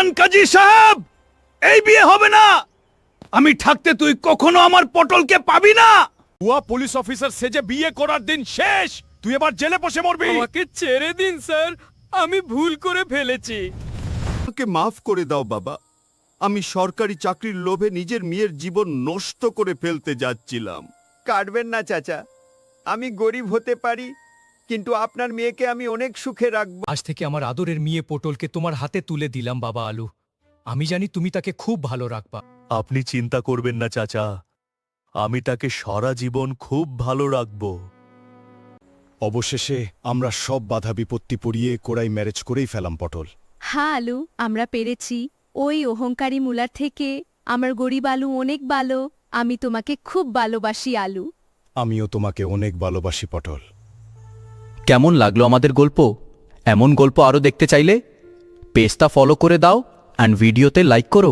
দাঁড়ান কাজী সাহেব, এই বিয়ে হবে না। আমি থাকতে তুই কখনো আমার পটলকে পাবি না। ভুয়া পুলিশ অফিসার সেজে বিয়ে করার দিন শেষ। তুই এবার জেলে বসে মরবি। আমাকে ছেড়ে দিন স্যার, আমি ভুল করে ফেলেছি। আমাকে মাফ করে দাও বাবা। আমি সরকারি চাকরির লোভে নিজের মেয়ের জীবন নষ্ট করে ফেলতে যাচ্ছিলাম। কাটবেন না চাচা, আমি গরিব হতে পারি, কিন্তু আপনার মেয়েকে আমি অনেক সুখে রাখব। আজ থেকে আমার আদরের মেয়ে পটলকে তোমার হাতে তুলে দিলাম বাবা আলু। আমি জানি তুমি তাকে খুব ভালো রাখবা। আপনি চিন্তা করবেন না চাচা, আমি তাকে সারা জীবন খুব ভালো রাখব। অবশেষে আমরা সব বাধা বিপত্তি পড়িয়ে কোরাই ম্যারেজ করেই ফেলাম পটল। হ্যাঁ আলু, আমরা পেরেছি। ওই অহংকারী মুলার থেকে আমার গরিব আলু অনেক ভালো। আমি তোমাকে খুব ভালোবাসি আলু। আমিও তোমাকে অনেক ভালোবাসি পটল। কেমন লাগলো আমাদের গল্প? এমন গল্প আরও দেখতে চাইলে পেজটা ফলো করে দাও অ্যান্ড ভিডিওতে লাইক করো।